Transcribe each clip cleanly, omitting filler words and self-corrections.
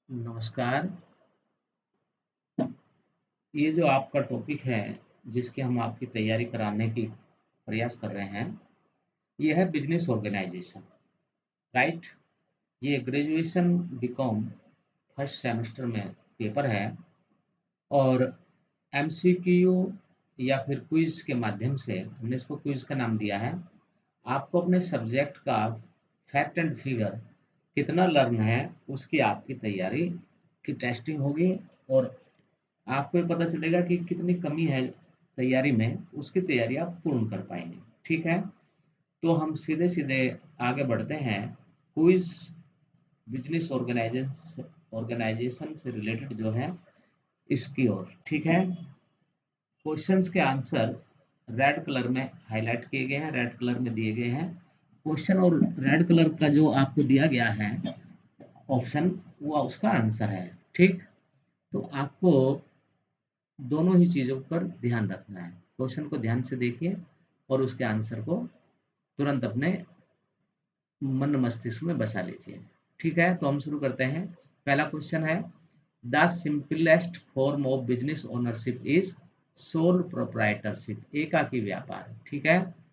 नमस्कार। ये जो आपका टॉपिक है, जिसकी हम आपकी तैयारी कराने की प्रयास कर रहे हैं, ये है बिज़नेस ऑर्गेनाइज़ेशन, राइट? ये ग्रेजुएशन बीकॉम फर्स्ट सेमेस्टर में पेपर है और एमसीक्यू या फिर क्विज़ के माध्यम से हमने इसको क्विज़ का नाम दिया है। आपको अपने सब्जेक्ट का फैक्ट एंड फिगर कितना लर्न है, उसकी आपकी तैयारी की टेस्टिंग होगी और आपको ये पता चलेगा कि कितनी कमी है तैयारी में, उसकी तैयारी आप पूर्ण कर पाएँगे, ठीक है? तो हम सीधे-सीधे आगे बढ़ते हैं, क्विज़ बिज़नेस ऑर्गेनाइज़ेशन से रिलेटेड जो है इसकी ओर, ठीक है? क्वेश्चंस के आंसर रेड कलर में हाइलाइट किए गए हैं, रेड कलर में दिए गए हैं। क्वेश्चन और रेड कलर का जो आपको दिया गया है ऑप्शन, वो उसका आंसर है, ठीक? तो आपको दोनों ही चीज़ों पर ध्यान रखना है। क्वेश्चन को ध्यान से देखिए और उसके आंसर को तुरंत अपने मन मस्तिष्क में बसा लीजिए। ठीक है, तो हम शुरू करते हैं। पहला क्वेश्चन है, the simplest form of business ownership is sole proprietorship, एकाकी व्यापार। ठीक है।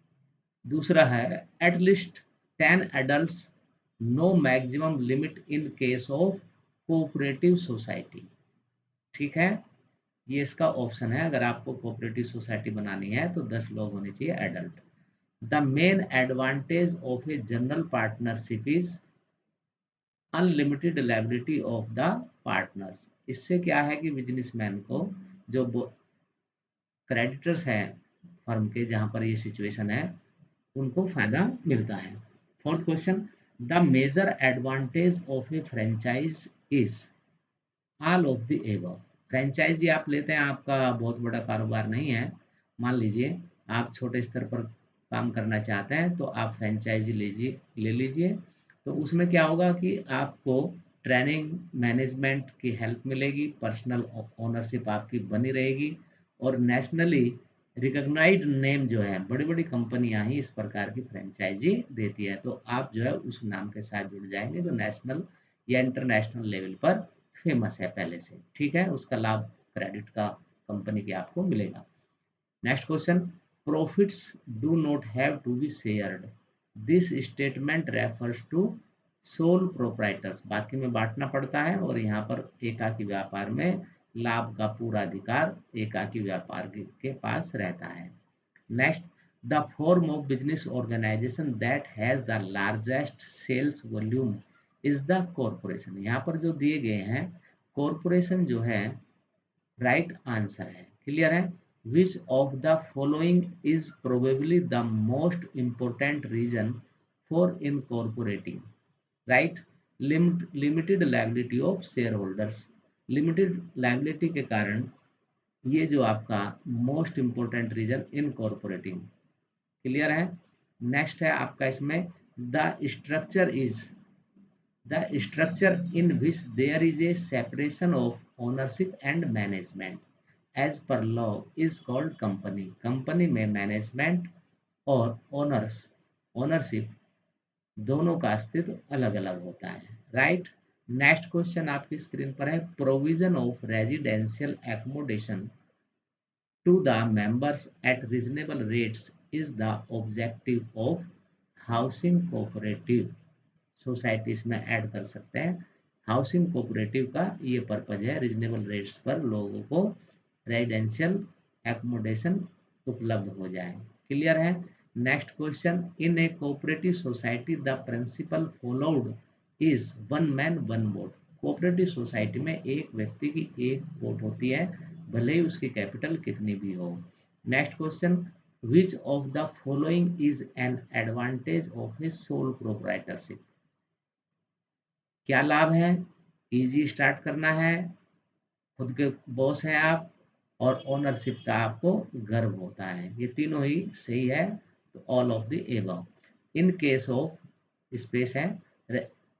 दूसरा है, at least 10 adults, no maximum limit in case of cooperative society. ठीक है, ये इसका ऑप्शन है। अगर आपको कोऑपरेटिव सोसाइटी बनानी है तो 10 लोग होने चाहिए adult. The main advantage of a general partnership is unlimited liability of the partners. इससे क्या है कि बिजनेसमैन को जो क्रेडिटर्स हैं फर्म के, जहां पर ये सिचुएशन है, उनको फायदा मिलता है। Fourth question, the major advantage of a franchise is all of the above. Franchisee आप लेते हैं, आपका बहुत बड़ा कारोबार नहीं है, मान लीजिए आप छोटे स्तर पर काम करना चाहते हैं, तो आप फ्रेंचाइजी ले लीजिए। तो उसमें क्या होगा कि आपको ट्रेनिंग मैनेजमेंट की हेल्प मिलेगी, पर्सनल ओनरशिप आपकी बनी रहेगी और नेशनली रिकॉग्नाइज्ड नेम जो है, बड़ी बड़ी कंपनियां ही इस प्रकार की फ्रेंचाइजी देती है, तो आप जो है उस नाम के साथ जुड़ जाएंगे जो नेशनल या इंटरनेशनल लेवल पर फेमस है पहले से। ठीक है, उसका लाभ क्रेडिट का कंपनी के आपको मिलेगा। Next question, profits do not have to be shared, this statement refers to sole proprietors. बाकी में बांटना पड़ता है और यहाँ पर एकाकी व्यापार में लाभ का पूरा अधिकार एकाकी व्यापार के पास रहता है। Next, the form of business organization that has the largest sales volume is the corporation. यहाँ पर जो दिए गए हैं, कॉरपोरेशन जो है राइट आंसर है। क्लियर है? Which of the following is probably the most important reason for incorporating, right? Limited liability of shareholders. Limited liability के कारण ये जो आपका most important reason incorporating. Clear है? नेक्स्ट है आपका इसमें, the structure is the structure in which there is a separation of ownership and management as per law is called company. Company में मैनेजमेंट और ओनरशिप दोनों का अस्तित्व अलग अलग होता है, राइट? नेक्स्ट क्वेश्चन आपकी स्क्रीन पर है, provision of residential accommodation to the members at reasonable rates is the objective of housing cooperative societies में ऐड कर सकते हैं। हाउसिंग कोऑपरेटिव का ये पर्पज है, रीजनेबल रेट्स पर लोगों को रेजिडेंशियल एकोमोडेशन उपलब्ध हो जाए। क्लियर है? Next question, in a cooperative society the principal followed is one man one vote. Cooperative society में एक व्यक्ति की एक वोट होती है, भले ही उसकी कैपिटल कितनी भी हो। Next question, which of the following is an advantage of A sole proprietorship. क्या लाभ है? इजी स्टार्ट करना है, खुद के बॉस हैं आप और ओनरशिप का आपको गर्व होता है, ये तीनों ही सही है। तो all of the above. In case of space है,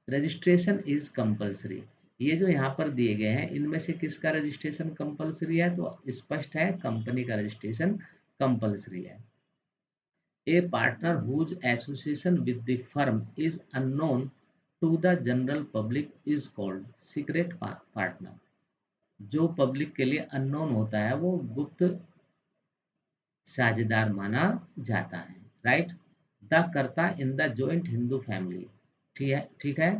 रजिस्ट्रेशन इज कंपल्सरी। ये जो यहाँ पर दिए गए हैं, इनमें से किसका रजिस्ट्रेशन कंपल्सरी है? तो स्पष्ट है, कंपनी का रजिस्ट्रेशन कंपल्सरी है। A partner whose association with the firm is unknown to the general public is called secret partner. जो पब्लिक के लिए अननोन होता है वो गुप्त साझेदार माना जाता है। राइट। द कर्ता in the joint Hindu family, ठीक है।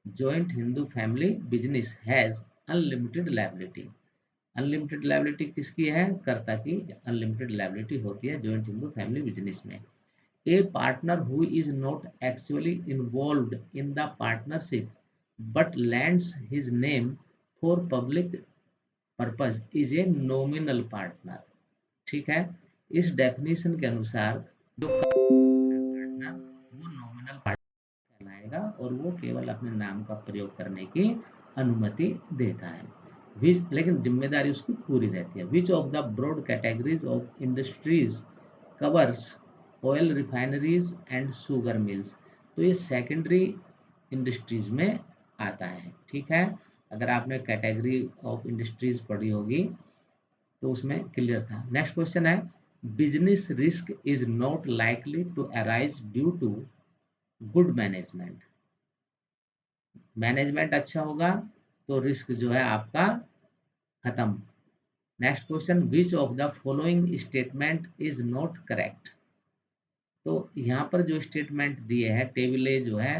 Joint Hindu family business has unlimited liability. Unlimited liability किसकी है? कर्ता की अनलिमिटेड लायबिलिटी होती है जॉइंट हिंदू फैमिली बिजनेस में। A partner who is not actually involved in the partnership but lands his name for public purpose is a nominal partner. ठीक है। इस डेफिनेशन के अनुसार जो पार्टनर वो नॉमिनल पार्टनर कहलाएगा और वो केवल अपने नाम का प्रयोग करने की अनुमति देता है। लेकिन जिम्मेदारी उसकी पूरी रहती है। Which of the broad categories of industries covers oil refineries and sugar mills. तो ये सेकेंडरी इंडस्ट्रीज में आता है। ठीक है। अगर आपने कैटेगरी ऑफ इंडस्ट्रीज पढ़ी होगी तो उसमें क्लियर था। नेक्स्ट क्वेश्चन है business risk is not likely to arise due to good management. Management अच्छा होगा तो रिस्क जो है आपका खत्म। Next question which of the following statement is not correct. तो यहाँ पर जो स्टेटमेंट दिए हैं टेबल ए जो है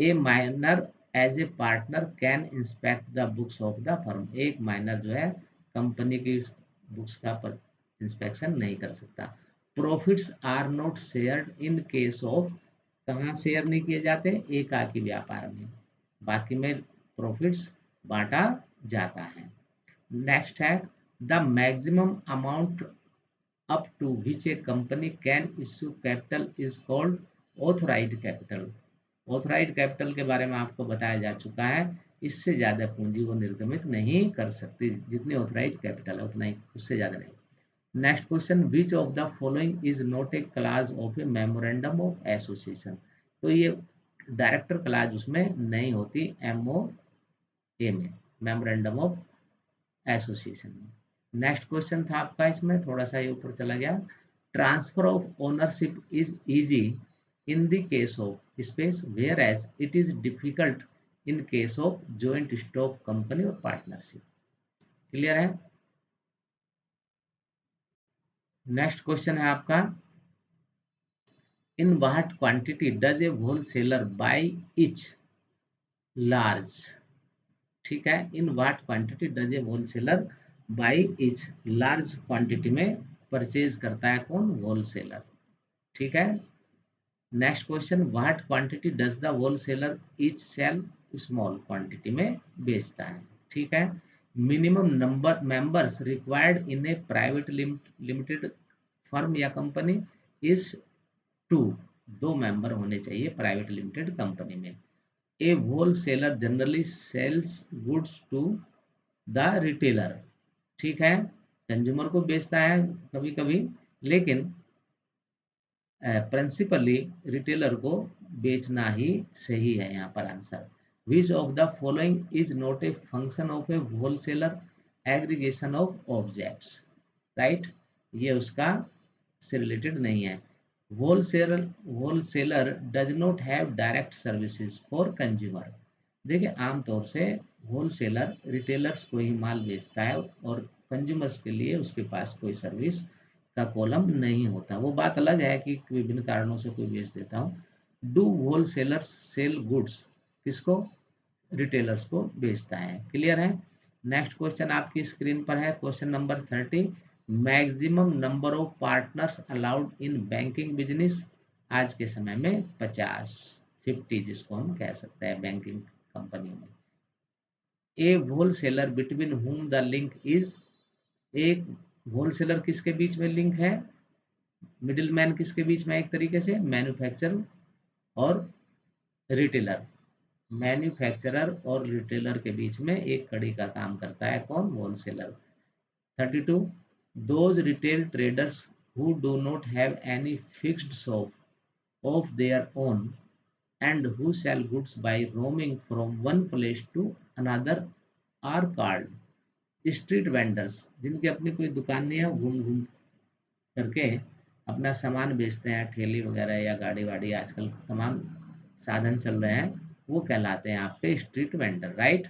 a minor as a partner can inspect the books of the firm. एक माइनर जो है कंपनी की बुक्स का इंस्पेक्शन नहीं कर सकता। Profits are not shared in case of, कहाँ शेयर नहीं किए जाते? एकाकी व्यापार में, बाकी में प्रॉफिट्स बांटा जाता है। नेक्स्ट है the maximum amount up to which a company can issue capital is called authorised capital. Authorised capital के बारे में आपको बताया जा चुका है। इससे ज़्यादा पूंजी वो निर्गमित नहीं कर सकती। जितनी ऑथराइज्ड कैपिटल है उतना ही, उससे ज़्यादा नहीं। Next question which of the following is not A clause of A memorandum of association. तो ये डायरेक्टर क्लाज उसमें नहीं होती एमओ ए में, मेमोरेंडम ऑफ एसोसिएशन में। नेक्स्ट क्वेश्चन था आपका, इसमें थोड़ा सा ये ऊपर चला गया। Transfer of ownership is easy in the case of space whereas it is difficult in case of joint stock company or partnership। Clear है। नेक्स्ट क्वेश्चन है आपका in what quantity does a wholesaler buy each large. ठीक है। In what quantity does a wholesaler buy each large quantity में purchase करता है कौन? Wholesaler. ठीक है। Next question what quantity does the wholesaler each sell, small quantity में बेचता है। ठीक है। Minimum number members required in a private limited firm या कंपनी इज 2। 2 मेंबर होने चाहिए प्राइवेट लिमिटेड कंपनी में। A wholesaler generally sells goods to the retailer. ठीक है। कंज्यूमर को बेचता है कभी कभी, लेकिन प्रिंसिपली रिटेलर को बेचना ही सही है यहाँ पर answer. Which of the following is not a function of a wholesaler? Aggregation of objects. Right. ये उसका से रिलेटेड नहीं है। Wholesaler does not have direct services for consumer. देखिए आमतौर से होलसेलर रिटेलर्स को ही माल बेचता है और कंज्यूमर्स के लिए उसके पास कोई सर्विस का कॉलम नहीं होता। वो बात अलग है कि विभिन्न कारणों से कोई बेच देता हूँ। Do wholesalers sell goods? किसको? रिटेलर्स को बेचता है। क्लियर है। नेक्स्ट क्वेश्चन आपकी स्क्रीन पर है question number 30। Maximum number of partners allowed in banking business आज के समय में 50 जिसको हम कह सकते हैं बैंकिंग कंपनी में। A wholesaler between whom the link is, एक होलसेलर किसके बीच में लिंक है? मिडिल मैन किसके बीच में? एक तरीके से मैन्युफैक्चरर और रिटेलर। मैन्युफैक्चरर और रिटेलर के बीच में एक कड़ी का काम करता है कौन? Wholesaler. 32 those retail traders who do not have any fixed shop of their own and who sell goods by roaming from one place to another are called street vendors। जिनकी अपनी कोई दुकान नहीं है, घूम घूम करके अपना सामान बेचते हैं, ठेली वगैरह या गाड़ी वाड़ी आजकल तमाम साधन चल रहे हैं वो कहलाते हैं आपके street vendor, right.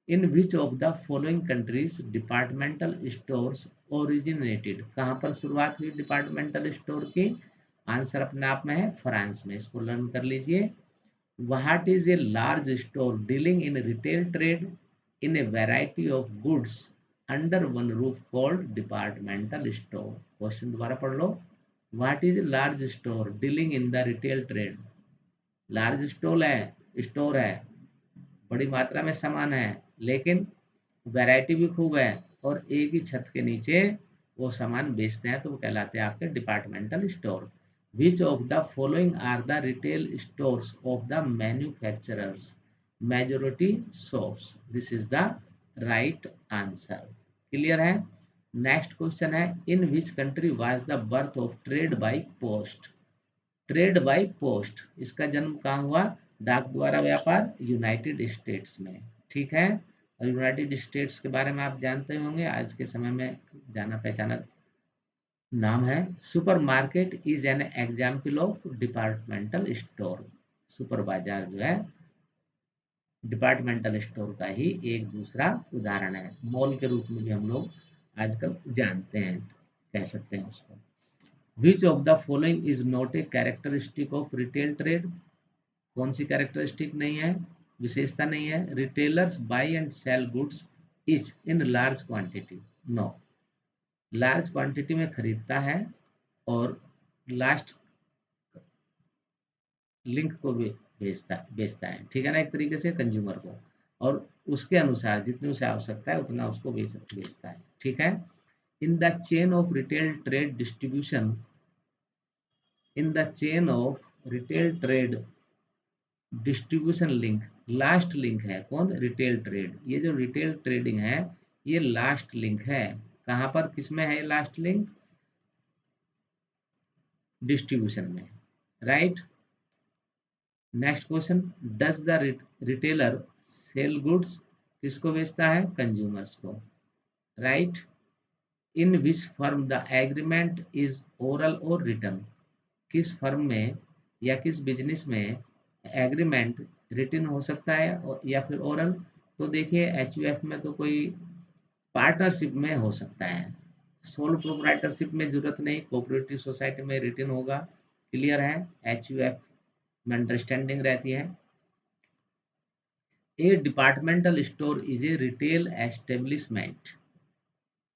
In which of the following countries departmental stores originated, कहाँ पर शुरुआत हुई डिपार्टमेंटल स्टोर की? आंसर अपने आप में है फ्रांस में, इसको लर्न कर लीजिए। What is a large store dealing in retail trade in a variety of goods under one roof called departmental store. Question दोबारा पढ़ लो। What is a large store dealing in the retail trade? Large store है, बड़ी मात्रा में सामान है, लेकिन वैरायटी भी खूब है और एक ही छत के नीचे वो सामान बेचते हैं, तो वो कहलाते हैं आपके departmental store. Which of the following are the retail stores of the manufacturers majority shops? This is the right answer. Clear है? नेक्स्ट क्वेश्चन है, in which country was the birth of trade by post? Trade by post, इसका जन्म कहाँ हुआ? डाक द्वारा व्यापार, United states में। ठीक है, और यूनाइटेड स्टेट्स के बारे में आप जानते होंगे, आज के समय में जाना पहचाना नाम है। Supermarket is an example of departmental store. Super बाजार जो है डिपार्टमेंटल स्टोर का ही एक दूसरा उदाहरण है, मॉल के रूप में भी हम लोग आजकल जानते हैं, कह सकते हैं उसको। Which of the following is not a characteristic of retail trade? कौन सी कैरेक्टरिस्टिक नहीं है, विशेषता नहीं है? Retailers buy and sell goods each in large quantity. No, large quantity में खरीदता है और लास्ट लिंक को भी बेचता है, ठीक है ना, एक तरीके से कंज्यूमर को, और उसके अनुसार जितनी उसे आवश्यकता है उतना उसको बेचता है। ठीक है, in the chain of retail trade distribution, in the chain of retail trade distribution link, last link है कौन? Retail trade. ये जो रिटेल ट्रेडिंग है ये लास्ट लिंक है, कहाँ पर, किसमें है लास्ट लिंक? डिस्ट्रीब्यूशन में, right. Next question, does the retailer sell goods? किसको बेचता है? कंज्यूमर्स को, right. In which firm the agreement is oral और रिटन? किस फर्म में या किस बिजनेस में एग्रीमेंट रिटन हो सकता है या फिर ओरल? तो देखिए एचयूएफ में तो कोई पार्टनरशिप में हो सकता है, सोल प्रोप्राइटरशिप में जरूरत नहीं, कोऑपरेटिव सोसाइटी में रिटन होगा। क्लियर है, एचयूएफ में अंडरस्टैंडिंग रहती है। A departmental store is a retail establishment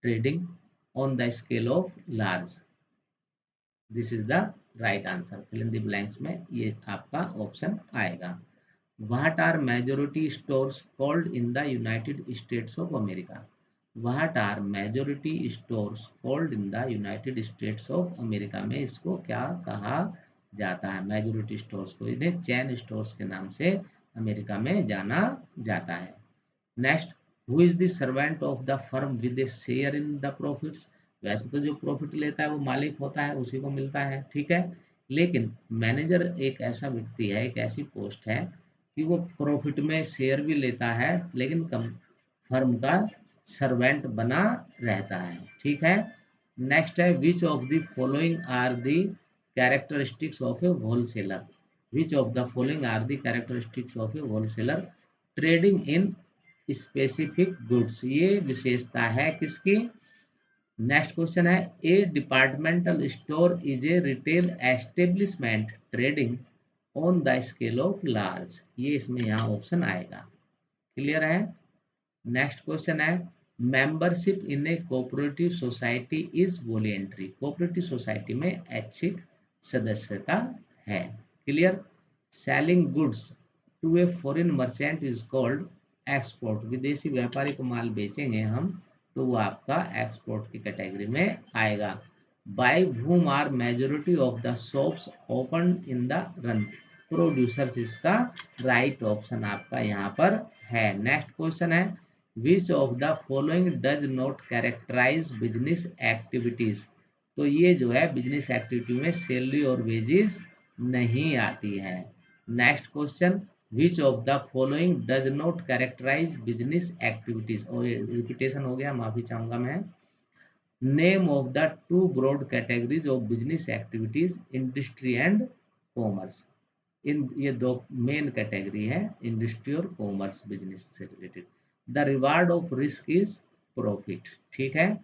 trading on the scale of large. This is the right answer. Fill in the blanks में ये आपका ऑप्शन आएगा। What are majority stores called in the United States of America? What are majority stores called in the United States of America में इसको क्या कहा जाता है? मेजोरिटी स्टोर्स को इन्हें चैन स्टोर्स के नाम से अमेरिका में जाना जाता है। Next, who is the servant of the firm with A share in the profits? वैसे तो जो प्रॉफिट लेता है वो मालिक होता है, उसी को मिलता है, ठीक है, लेकिन मैनेजर एक ऐसा व्यक्ति है, एक ऐसी पोस्ट है कि वो प्रॉफिट में शेयर भी लेता है लेकिन कम फर्म का सर्वेंट बना रहता है। ठीक है, नेक्स्ट है, which of the following are the characteristics of a wholesaler? Which of the following are the characteristics of a wholesaler trading in specific goods? ये विशेषता है किसकी? नेक्स्ट क्वेश्चन है, a departmental store is a retail establishment trading on the scale of large. ये इसमें यहाँ option आएगा। Clear है? नेक्स्ट क्वेश्चन है, membership in a cooperative society is voluntary? Cooperative society में ऐच्छिक सदस्यता है। Clear? Selling goods to a foreign merchant is called export. विदेशी व्यापारी को माल बेचेंगे हम तो वो आपका एक्सपोर्ट की कैटेगरी में आएगा। By whom are majority of the shops open in the run? Producers इसका राइट ऑप्शन आपका यहाँ पर है। नेक्स्ट क्वेश्चन है, which of the following does not characterise business activities? तो ये जो है बिजनेस एक्टिविटी में सैलरी और वेजेस नहीं आती है। Next question, which of the following does not characterise business activities? और रिपीटेशन हो गया, माफी चाहूंगा मैं। Name of the to broad categories of business activities, industry and commerce. इन ये दो मेन कैटेगरी है, इंडस्ट्री और कॉमर्स बिजनेस से related. The reward of risk is profit, ठीक है।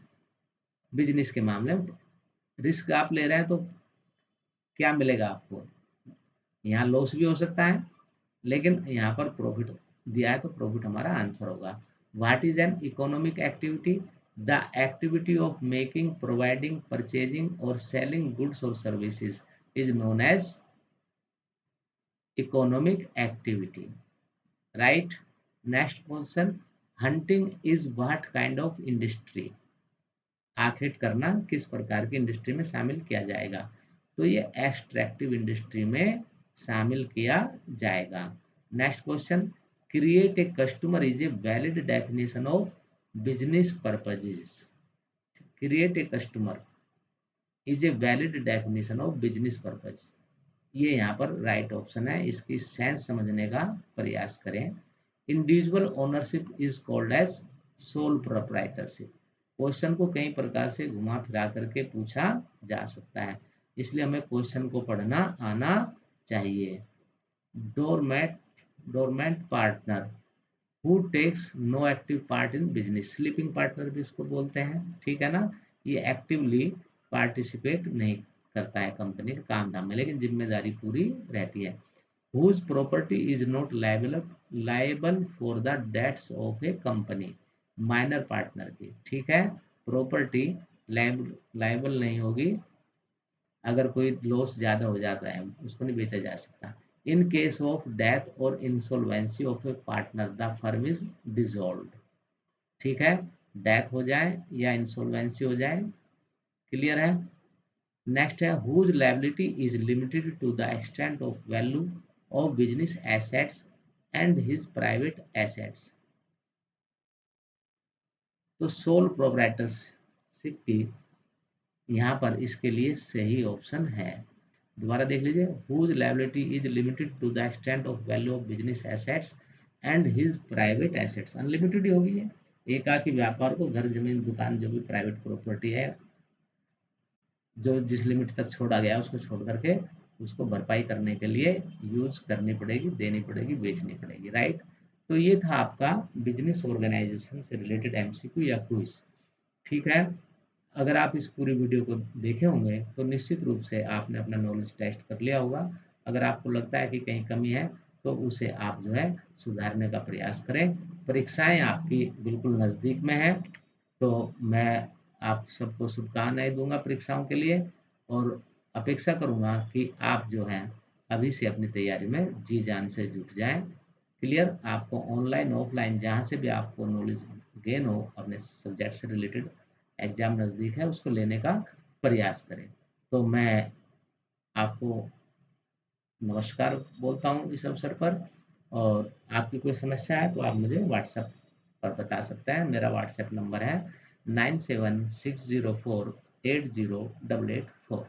बिजनेस के मामले में रिस्क आप ले रहे हैं तो क्या मिलेगा आपको, यहाँ लॉस भी हो सकता है, लेकिन यहाँ पर प्रॉफिट दिया है तो प्रॉफिट हमारा आंसर होगा। What is an economic activity? The activity of making, providing, purchasing और सेलिंग गुड्स और services is known as economic activity, right. Next question, hunting is what kind of industry? आखिर करना किस प्रकार की इंडस्ट्री में शामिल किया जाएगा? तो ये एक्सट्रैक्टिव इंडस्ट्री में शामिल किया जाएगा। Next question, create a customer is a valid definition of business purposes. Create a customer is a valid definition of business purpose, ये यहाँ पर राइट ऑप्शन है। इसकी सेंस समझने का प्रयास करें। Individual ownership is called as sole proprietorship. Question को कई प्रकार से घुमा फिरा करके पूछा जा सकता है, इसलिए हमें क्वेश्चन को पढ़ना आना चाहिए। Doormat, dormant partner who takes no active part in business, sleeping partner भी इसको बोलते हैं, ठीक है ना। ये एक्टिवली पार्टिसिपेट नहीं करता है कंपनी के काम धाम में, लेकिन जिम्मेदारी पूरी रहती है। Whose property is not liable for the debts of a company, minor partner की, ठीक है। प्रॉपर्टी लायबल नहीं होगी, अगर कोई लॉस ज़्यादा हो जाता है उसको नहीं बेचा जा सकता। इन केस ऑफ डेथ और insolvency of A partner the firm is dissolved, ठीक है। डेथ हो जाए या इंसॉल्वेंसी हो जाए, क्लियर है। नेक्स्ट है, whose liability is limited to the extent of value of business assets and his private assets. तो सोल प्रोप्राइटरशिप की यहाँ पर इसके लिए सही ऑप्शन है। दोबारा देख लीजिए, whose liability is limited to the extent of value of business assets and his private assets, unlimited ही होगी ये। एकाकी व्यापार को, घर जमीन दुकान जो भी प्राइवेट प्रॉपर्टी है, जो जिस लिमिट तक छोड़ा गया उसको छोड़ करके उसको भरपाई करने के लिए यूज करनी पड़ेगी, देनी पड़ेगी, बेचनी पड़ेगी, राइट। तो ये था आपका बिजनेस ऑर्गेनाइजेशन से रिलेटेड एमसीक्यू या क्विज, ठीक है। अगर आप इस पूरी वीडियो को देखे होंगे तो निश्चित रूप से आपने अपना नॉलेज टेस्ट कर लिया होगा। अगर आपको लगता है कि कहीं कमी है तो उसे आप जो है सुधारने का प्रयास करें। परीक्षाएं आपकी बिल्कुल नज़दीक में है, तो मैं आप सबको शुभकामनाएं दूंगा परीक्षाओं के लिए, और अपेक्षा करूंगा कि आप जो हैं अभी से अपनी तैयारी में जी जान से जुट जाएं। क्लियर, आपको ऑनलाइन ऑफलाइन जहाँ से भी आपको नॉलेज गेन हो अपने सब्जेक्ट से रिलेटेड, एग्जाम नज़दीक है उसको लेने का प्रयास करें। तो मैं आपको नमस्कार बोलता हूँ इस अवसर पर, और आपकी कोई समस्या है तो आप मुझे व्हाट्सएप पर बता सकते हैं। मेरा व्हाट्सएप नंबर है 9760480884।